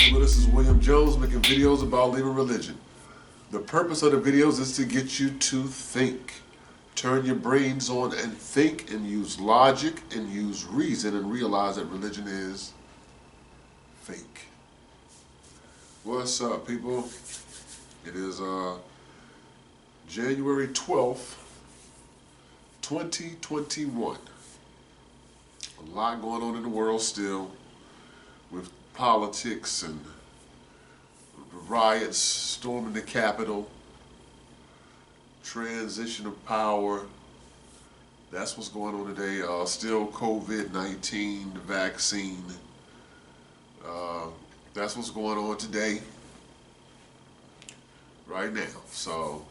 Well, this is William Jones making videos about leaving religion. The purpose of the videos is to get you to think. Turn your brains on and think and use logic and use reason and realize that religion is fake. What's up, people? It is January 12th, 2021. A lot going on in the world still with politics and riots, storming the Capitol, transition of power. That's what's going on today. Still COVID-19, the vaccine. That's what's going on today, right now. So,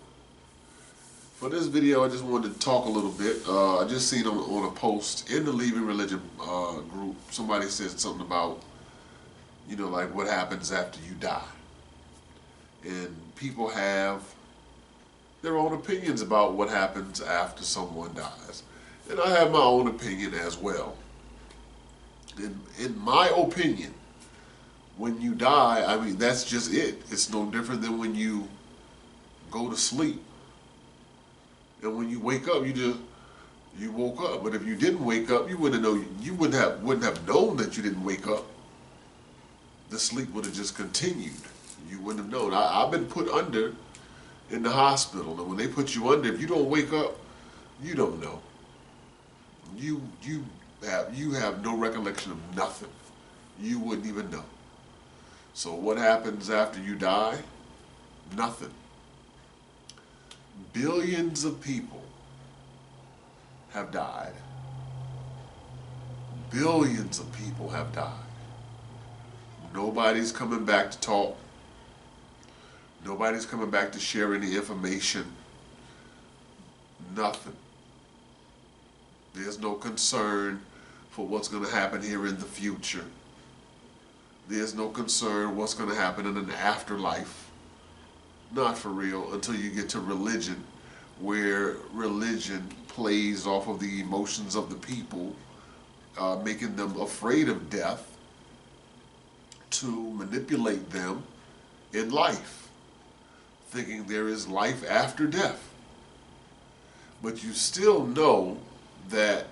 for this video, I just wanted to talk a little bit. I just seen on a post in the Leaving Religion group, somebody said something about, like what happens after you die. And people have their own opinions about what happens after someone dies. And I have my own opinion as well. In my opinion, when you die, I mean, that's just it. It's no different than when you go to sleep. And when you wake up, you woke up. But if you didn't wake up, you wouldn't have known that you didn't wake up. The sleep would have just continued. You wouldn't have known. I've been put under in the hospital, and when they put you under, if you don't wake up, you don't know. You have no recollection of nothing. You wouldn't even know. So what happens after you die? Nothing. Billions of people have died. Billions of people have died. Nobody's coming back to talk. Nobody's coming back to share any information. Nothing. There's no concern for what's going to happen here in the future. There's no concern what's going to happen in an afterlife. Not for real, until you get to religion, where religion plays off of the emotions of the people, making them afraid of death to manipulate them in life, thinking there is life after death. But you still know that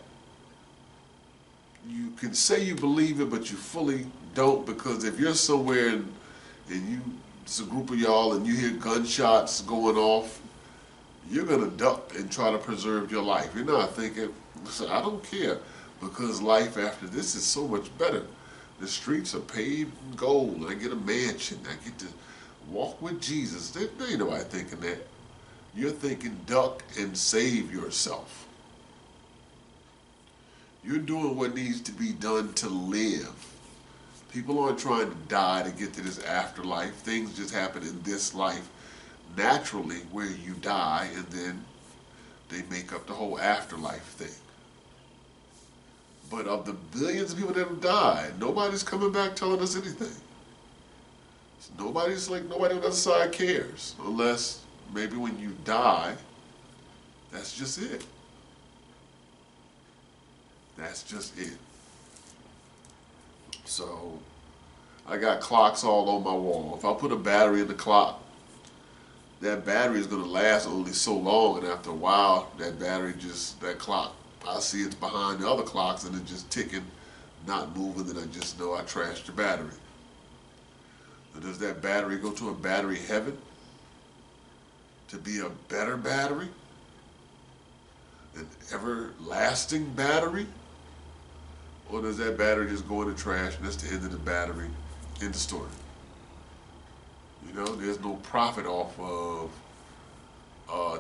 you can say you believe it, but you fully don't, because if you're somewhere and it's a group of y'all and you hear gunshots going off, you're going to duck and try to preserve your life. You're not thinking, I don't care, because life after this is so much better. The streets are paved in gold. I get a mansion. I get to walk with Jesus. There ain't nobody thinking that. You're thinking duck and save yourself. You're doing what needs to be done to live. People aren't trying to die to get to this afterlife. Things just happen in this life naturally, where you die and then they make up the whole afterlife thing. But of the billions of people that have died, nobody's coming back telling us anything. Nobody on the other side cares, unless maybe when you die, that's just it. That's just it. So, I got clocks all on my wall. If I put a battery in the clock, that battery is going to last only so long, and after a while, that clock, I see it's behind the other clocks and it's just ticking, not moving, then I just know I trashed the battery. And does that battery go to a battery heaven to be a better battery? An everlasting battery? Or does that battery just go in the trash and that's the end of the battery? End of story. There's no profit off of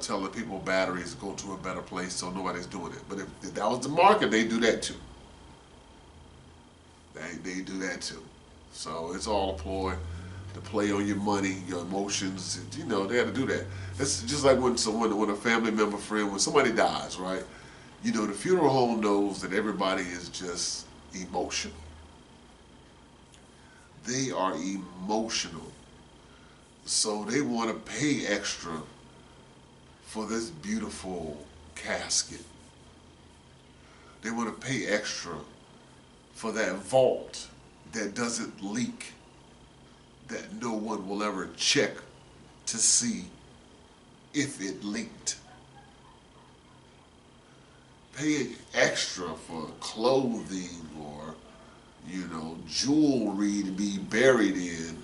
telling people batteries go to a better place, so nobody's doing it. But if that was the market, they do that too. They do that too. So it's all a ploy to play on your money, your emotions. They have to do that. It's just like when a family member, friend, when somebody dies, right? The funeral home knows that everybody is just emotional. They are emotional. So they want to pay extra for this beautiful casket. They want to pay extra for that vault that doesn't leak. and no one will ever check to see if it leaked. Paying extra for clothing or, jewelry to be buried in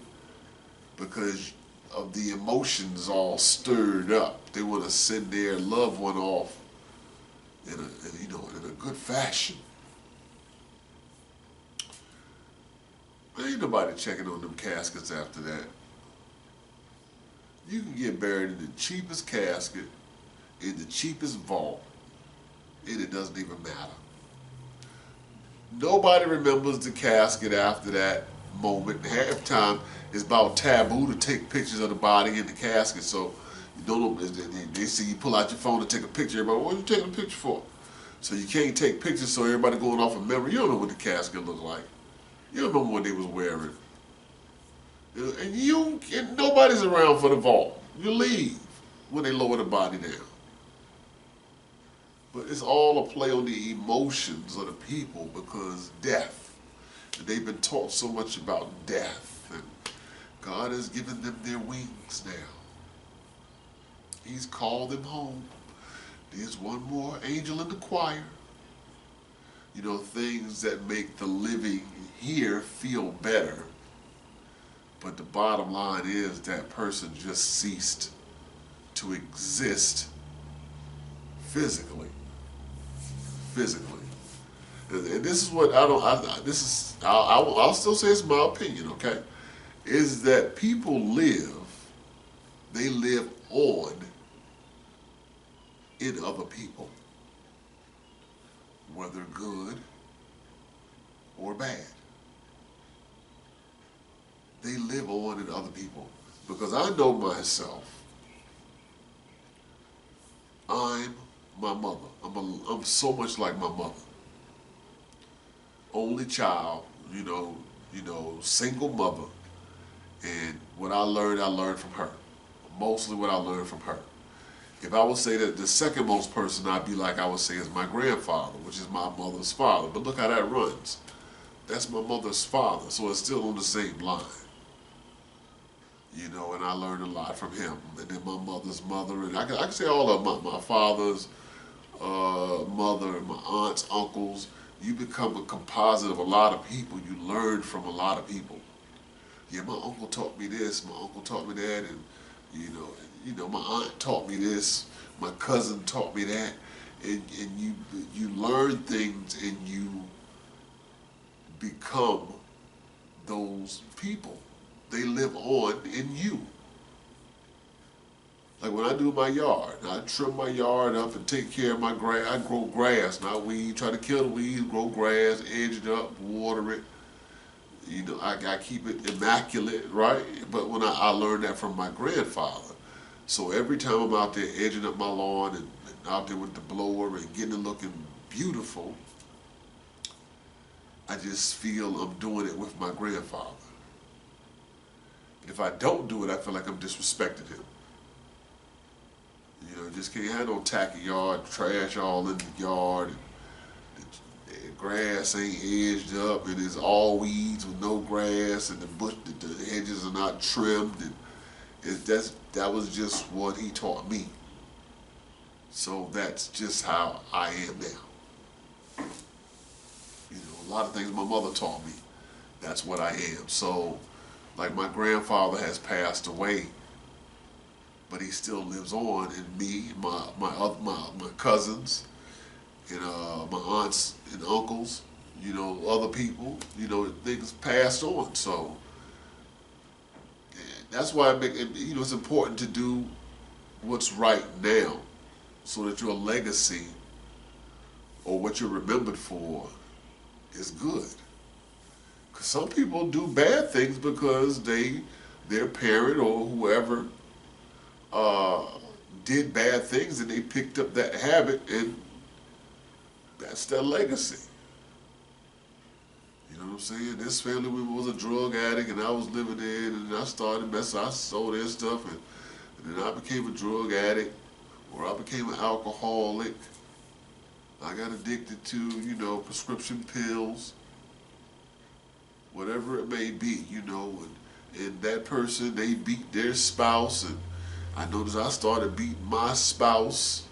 because of the emotions all stirred up. They want to send their loved one off in a good fashion. Ain't nobody checking on them caskets after that. You can get buried in the cheapest casket, in the cheapest vault, and it doesn't even matter. Nobody remembers the casket after that moment. Half the time it's about taboo to take pictures of the body in the casket, so you don't know, they see you pull out your phone to take a picture. Everybody, what are you taking a picture for? So you can't take pictures, so everybody going off of memory. You don't know what the casket looked like. You don't know what they was wearing. And nobody's around for the vault. You leave when they lower the body down. But it's all a play on the emotions of the people because death. They've been taught so much about death. And God has given them their wings now. He's called them home. There's one more angel in the choir. Things that make the living here feel better. But the bottom line is that person just ceased to exist physically. And this is what I'll still say it's my opinion, okay? Is that people they live on in other people, whether good or bad. They live on in other people. Because I know myself. I'm my mother. I'm so much like my mother. Only child, single mother. And what I learned from her. Mostly what I learned from her. If I would say that the second most person I'd be like, I would say is my grandfather, which is my mother's father. But look how that runs. That's my mother's father, so it's still on the same line. And I learned a lot from him. And then my mother's mother, and I can say all of my father's mother, my aunts, uncles. You become a composite of a lot of people. You learn from a lot of people. Yeah, my uncle taught me this, my uncle taught me that, and my aunt taught me this, my cousin taught me that, and you learn things and you become those people. They live on in you. Like when I do my yard, I trim my yard up and take care of my grass. I grow grass, not weed. Try to kill the weeds, grow grass, edge it up, water it. I keep it immaculate, right? But when I learned that from my grandfather. So every time I'm out there edging up my lawn and out there with the blower and getting it looking beautiful, I just feel I'm doing it with my grandfather. If I don't do it, I feel like I'm disrespecting him. Just can't have no tacky yard, trash all in the yard, and the grass ain't edged up, and it's all weeds with no grass, and the hedges are not trimmed, and that was just what he taught me. So that's just how I am now. A lot of things my mother taught me. That's what I am. So, like my grandfather has passed away, but he still lives on in me, my cousins, and my aunts and uncles, other people, things passed on. So that's why it's important to do what's right now, so that your legacy or what you're remembered for is good. Because some people do bad things because their parent or whoever did bad things and they picked up that habit, and that's their legacy. You know what I'm saying? This family was a drug addict and I was living there, and I started messing, I sold their stuff, and then I became a drug addict, or I became an alcoholic. I got addicted to, prescription pills, whatever it may be, and that person, they beat their spouse, and I noticed I started beating my spouse.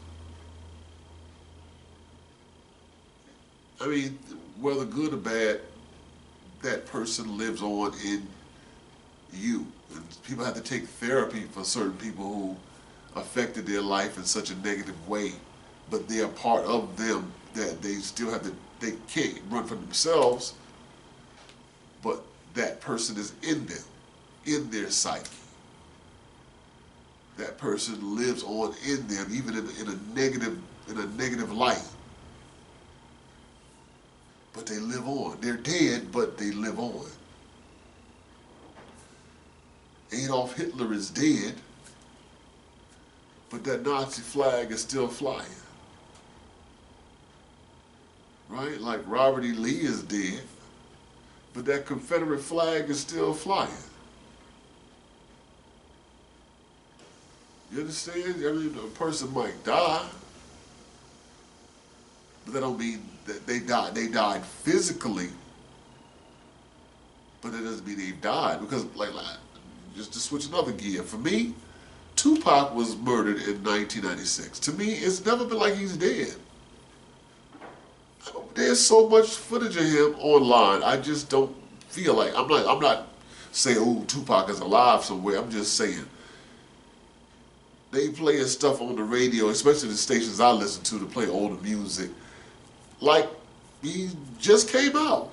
I mean, whether good or bad, that person lives on in you. And people have to take therapy for certain people who affected their life in such a negative way, but they are part of them that they still have to, they can't run for themselves, but that person is in them, in their psyche. That person lives on in them, even in a negative light. But they live on. They're dead, but they live on. Adolf Hitler is dead, but that Nazi flag is still flying. Right? Like Robert E. Lee is dead, but that Confederate flag is still flying. You understand? I mean, a person might die, but that don't mean that they died. They died physically, but it doesn't mean they died. Because, like, just to switch another gear, for me, Tupac was murdered in 1996. To me, it's never been like he's dead. There's so much footage of him online. I just don't feel like I'm not saying, oh, Tupac is alive somewhere. I'm just saying they play his stuff on the radio, especially the stations I listen to play older music, like he just came out.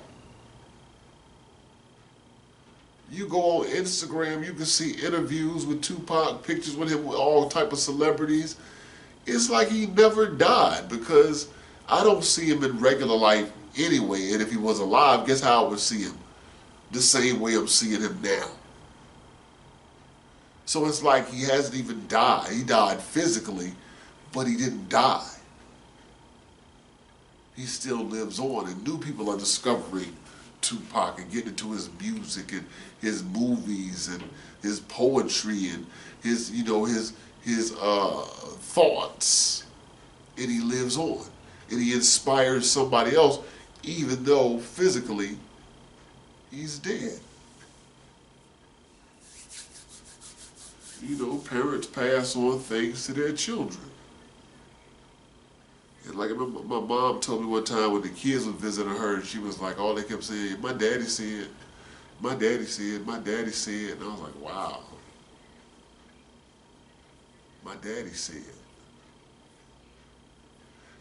You go on Instagram, you can see interviews with Tupac, pictures with him with all type of celebrities. It's like he never died, because I don't see him in regular life anyway. And if he was alive, guess how I would see him? The same way I'm seeing him now. So it's like he hasn't even died. He died physically, but he didn't die. He still lives on, and new people are discovering Tupac and getting into his music and his movies and his poetry and his, you know, his thoughts. And he lives on, and he inspires somebody else, even though physically he's dead. You know, parents pass on things to their children. And like I remember my mom told me one time when the kids were visiting her, and she was like, all they kept saying, my daddy said, my daddy said, my daddy said. And I was like, wow. My daddy said.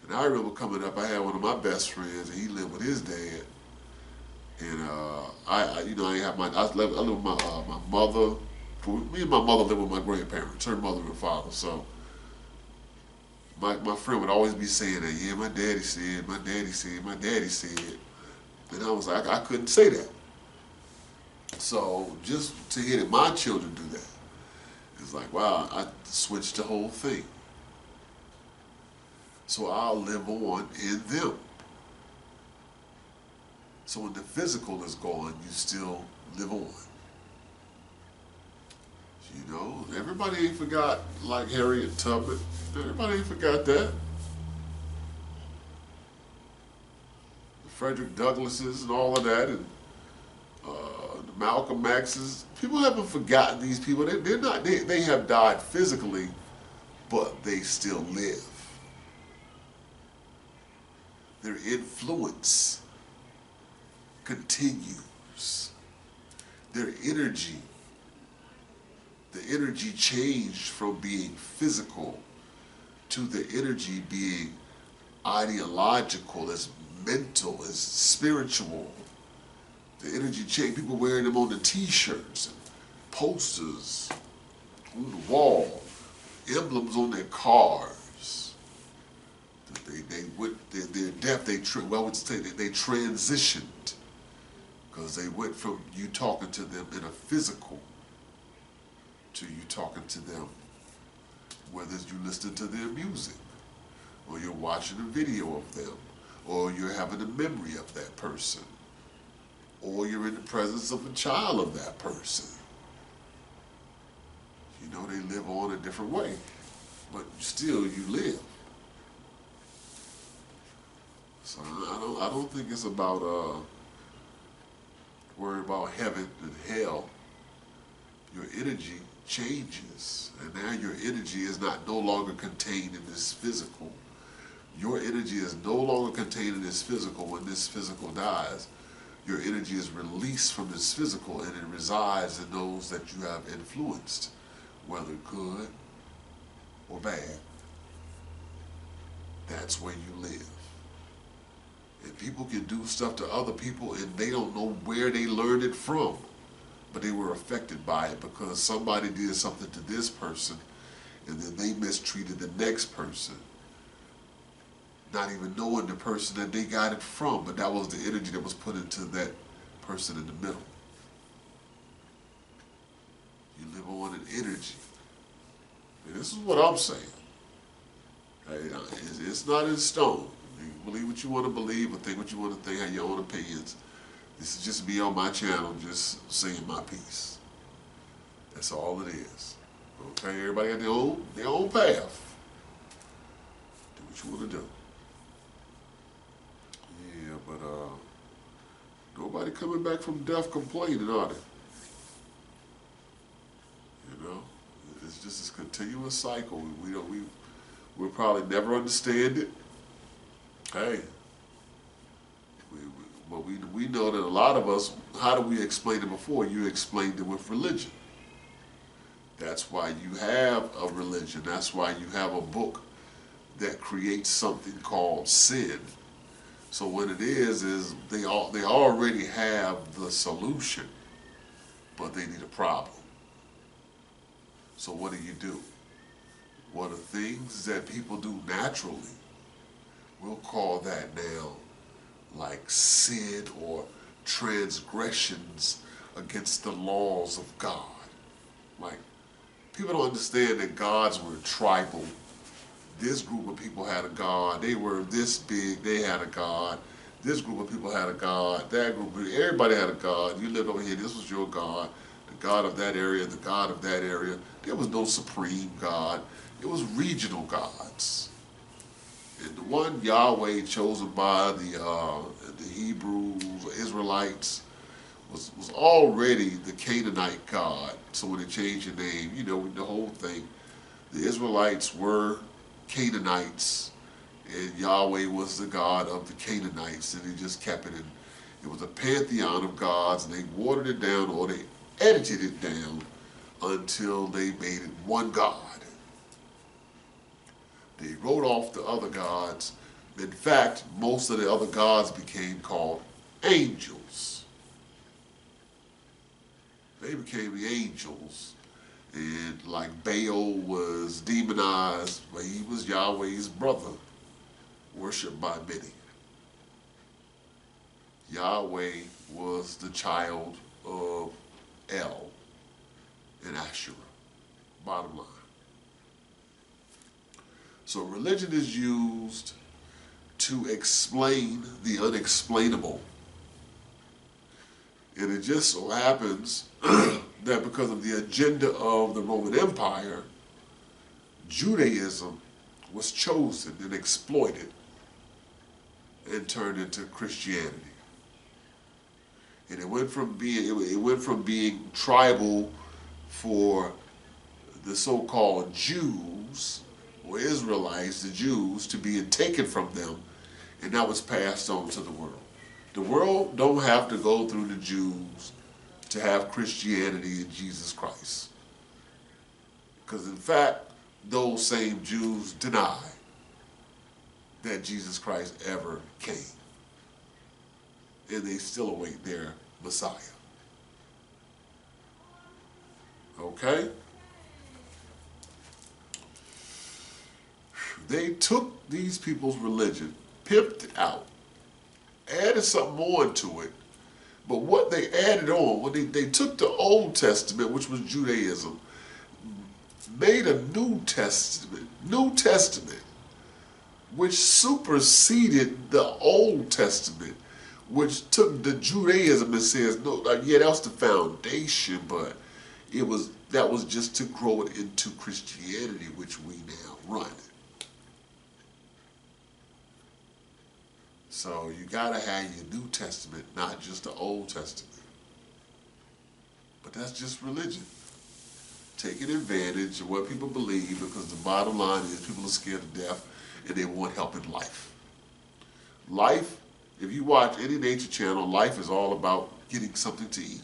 And I remember coming up, I had one of my best friends, and he lived with his dad. And I live with my mother. Me and my mother lived with my grandparents, her mother and father. So my friend would always be saying that, yeah, my daddy said, my daddy said, my daddy said. And I was like, I couldn't say that. So just to hear that my children do that, it's like, wow, I switched the whole thing. So I'll live on in them. So when the physical is gone, you still live on. You know, everybody ain't forgot, like Harriet Tubman. Everybody ain't forgot that. The Frederick Douglasses and all of that, and the Malcolm X's. People haven't forgotten these people. They have died physically, but they still live. Their influence continues. Their energy. The energy changed from being physical to the energy being ideological, as mental, as spiritual. The energy changed. People wearing them on the t-shirts and posters on the wall, emblems on their cars. Their death, they transitioned, because they went from you talking to them in a physical to you talking to them, whether you listen to their music, or you're watching a video of them, or you're having a memory of that person, or you're in the presence of a child of that person. You know, they live on a different way, but still you live. So I don't think it's about worrying about heaven and hell. energy changes. And now your energy is no longer contained in this physical. Your energy is no longer contained in this physical. When this physical dies, your energy is released from this physical and it resides in those that you have influenced, whether good or bad. That's where you live. And people can do stuff to other people and they don't know where they learned it from. But they were affected by it because somebody did something to this person and then they mistreated the next person. Not even knowing the person that they got it from, but that was the energy that was put into that person in the middle. You live on an energy. And this is what I'm saying. It's not in stone. You believe what you want to believe or think what you want to think, have your own opinions. This is just me on my channel just saying my piece. That's all it is. Okay, everybody got their own path. Do what you want to do. Yeah, but nobody coming back from death complaining, are they? You know, it's just this continuous cycle. We'll probably never understand it. Hey, but we know that a lot of us, how do we explain it before? You explained it with religion. That's why you have a religion. That's why you have a book that creates something called sin. So what it is they already have the solution, but they need a problem. So what do? One of the things that people do naturally, we'll call that now like sin or transgressions against the laws of God. Like, people don't understand that gods were tribal. This group of people had a god. They were this big. They had a god. This group of people had a god. That group, everybody had a god. You lived over here. This was your god. The god of that area. The god of that area. There was no supreme god. It was regional gods. And the one Yahweh chosen by the Hebrews, Israelites, was already the Canaanite god. So when they changed the name, you know, the whole thing, the Israelites were Canaanites, and Yahweh was the God of the Canaanites, and they just kept it in. It was a pantheon of gods, and they watered it down, or they edited it down until they made it one God. They wrote off the other gods. In fact, most of the other gods became called angels. They became the angels. And like Baal was demonized, but he was Yahweh's brother, worshipped by many. Yahweh was the child of El and Asherah, bottom line. So religion is used to explain the unexplainable. And it just so happens that because of the agenda of the Roman Empire, Judaism was chosen and exploited and turned into Christianity. And it went from being tribal for the so-called Jews or Israelites, the Jews, to being taken from them, and that was passed on to the world. The world don't have to go through the Jews to have Christianity in Jesus Christ. Because in fact, those same Jews deny that Jesus Christ ever came. And they still await their Messiah. Okay? They took these people's religion, pimped it out, added something more to it. But what they added on, when they took the Old Testament, which was Judaism, made a New Testament, which superseded the Old Testament, which took the Judaism and says, no, yeah, that was the foundation, but that was just to grow it into Christianity, which we now run. So you gotta have your New Testament, not just the Old Testament. But that's just religion. taking advantage of what people believe, because the bottom line is people are scared to death and they want help in life. Life, if you watch any nature channel, life is all about getting something to eat.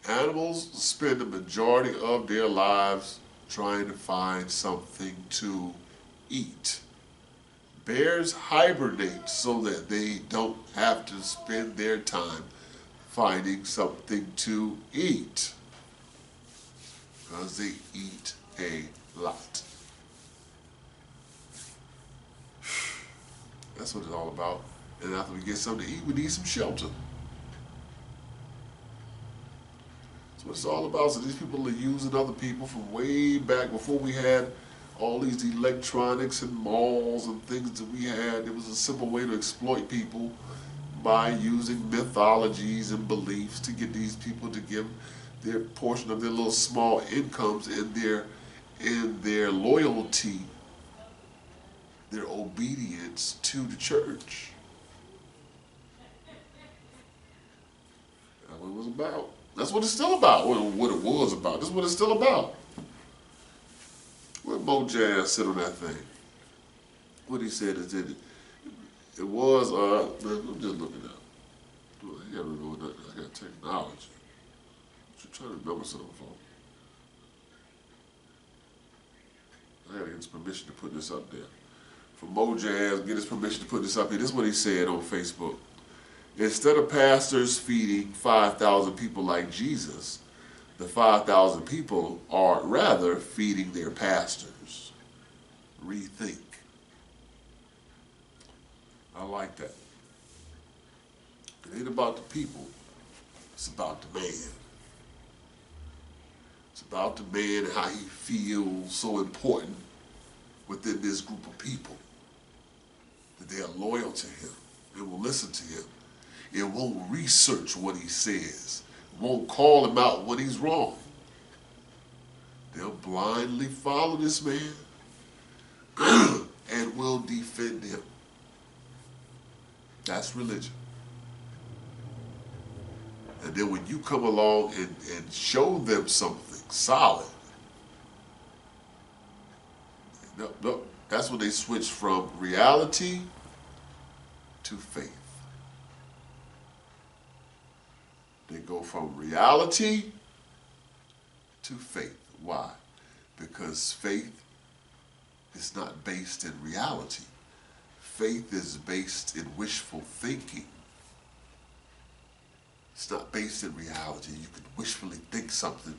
Animals spend the majority of their lives trying to find something to eat. Bears hibernate so that they don't have to spend their time finding something to eat, because they eat a lot. That's what it's all about. And after we get something to eat, we need some shelter. That's what it's all about. So these people are using other people from way back before we had all these electronics and malls and things that we had. It was a simple way to exploit people by using mythologies and beliefs to get these people to give their portion of their little small incomes and their loyalty, their obedience to the church. That's what it was about. That's what it's still about. What it was about. That's what it's still about. Where Mo Jazz sit on that thing? What he said is that it was, I'm just looking up. I gotta remember that. I got technology. I'm trying to remember something for. I gotta get his permission to put this up there. For Mo Jazz, get his permission to put this up here. This is what he said on Facebook. Instead of pastors feeding 5,000 people like Jesus, the 5,000 people are rather feeding their pastors. Rethink. I like that. It ain't about the people. It's about the man. It's about the man and how he feels so important within this group of people. That they are loyal to him. They will listen to him. It won't research what he says. It won't call him out when he's wrong. They'll blindly follow this man and will defend him. That's religion. And then when you come along and show them something solid, nope, that's when they switch from reality to faith. They go from reality to faith. Why? Because faith is not based in reality. Faith is based in wishful thinking. It's not based in reality. You can wishfully think something,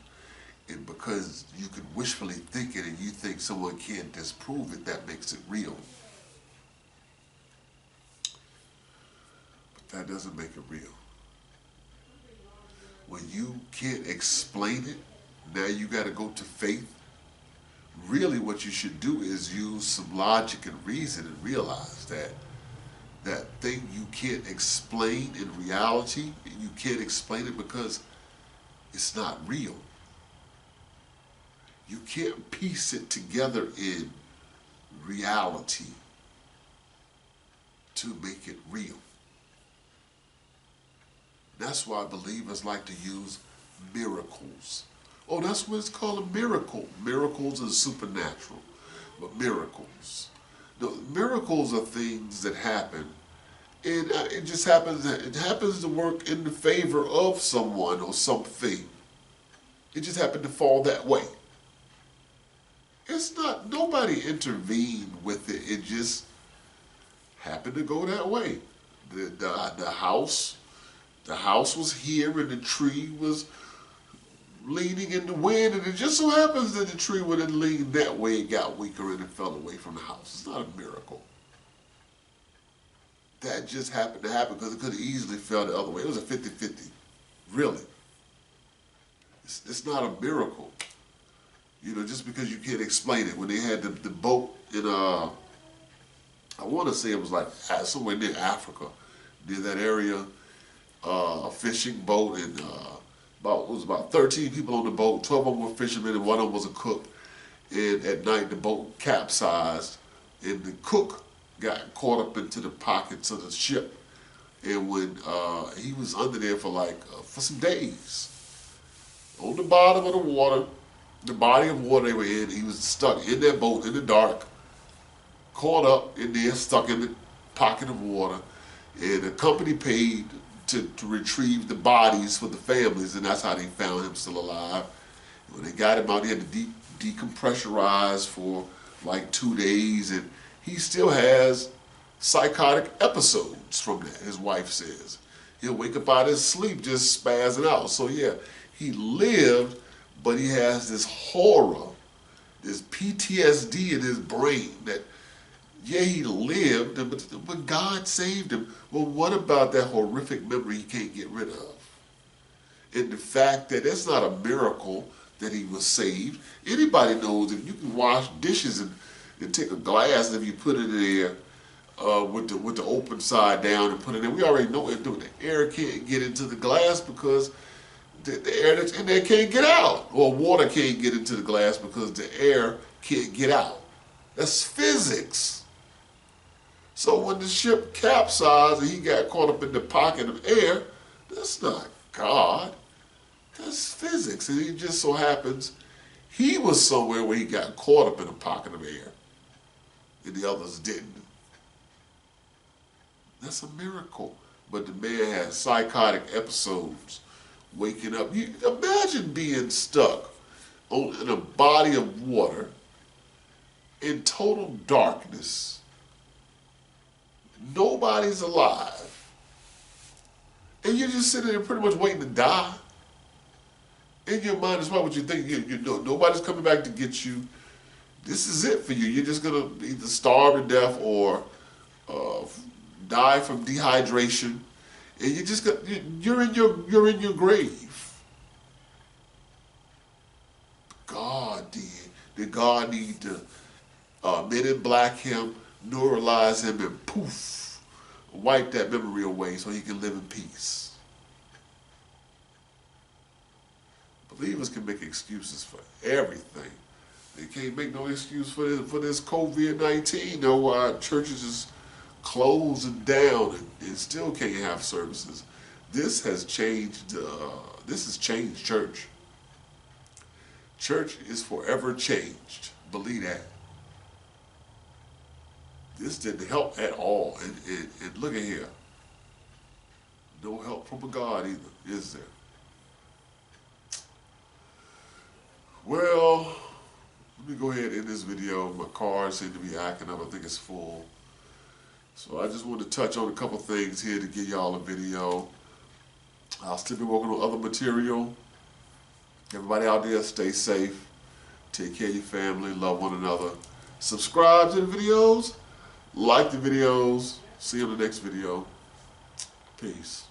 and because you can wishfully think it and you think someone can't disprove it, that makes it real. But that doesn't make it real. When you can't explain it, now you got to go to faith. Really what you should do is use some logic and reason and realize that that thing you can't explain in reality, you can't explain it because it's not real. You can't piece it together in reality to make it real. That's why believers like to use miracles. Oh, that's what it's called, a miracle. Miracles are supernatural, but miracles. No, miracles are things that happen, and it just happens to work in the favor of someone or something. It just happened to fall that way. It's not, nobody intervened with it. It just happened to go that way. The house was here and the tree was leaning in the wind, and it just so happens that the tree would have leaned that way, it got weaker and it fell away from the house. It's not a miracle. That just happened to happen because it could have easily fell the other way. It was a 50-50. Really. It's not a miracle. You know, just because you can't explain it. When they had the boat in, I want to say it was like somewhere near Africa, near that area, a fishing boat, and it was about 13 people on the boat. 12 of them were fishermen and one of them was a cook. And at night the boat capsized and the cook got caught up into the pockets of the ship. And when he was under there for some days on the boat. bottom of the water, the body of water they were in. He was stuck in that boat in the dark, caught up in there, stuck in the pocket of water. And the company paid to retrieve the bodies for the families, and that's how they found him still alive. And when they got him out, he had to decompressurize for like 2 days, and he still has psychotic episodes from that, his wife says. He'll wake up out of his sleep just spazzing out. So yeah, he lived, but he has this horror, this PTSD in his brain that, yeah, he lived, but God saved him. Well, what about that horrific memory he can't get rid of? And the fact that it's not a miracle that he was saved. Anybody knows if you can wash dishes and take a glass and if you put it in there with the open side down and put it in, we already know what doing. The air can't get into the glass because the air that's in there can't get out. Or water can't get into the glass because the air can't get out. That's physics. So when the ship capsized and he got caught up in the pocket of air, that's not God. That's physics. And it just so happens he was somewhere where he got caught up in a pocket of air and the others didn't. That's a miracle. But the man had psychotic episodes, waking up. You imagine being stuck in a body of water in total darkness. Nobody's alive. And you're just sitting there pretty much waiting to die. In your mind as well, what you think, you know, nobody's coming back to get you. This is it for you. You're just going to either starve to death or die from dehydration. And you just got, you're in your grave. God did. Did God need to Men in Black him, neuralize him, and poof, wipe that memory away so he can live in peace? Believers can make excuses for everything. They can't make no excuse for this COVID-19. No, churches is closing down and still can't have services. This has changed. This has changed church. Church is forever changed. Believe that. This didn't help at all. And look at here. No help from a God either, is there? Well, let me go ahead and end this video. My card seems to be acting up. I think it's full. So I just want to touch on a couple things here to give y'all a video. I'll still be working on other material. Everybody out there, stay safe. Take care of your family. Love one another. Subscribe to the videos. Like the videos. See you in the next video. Peace.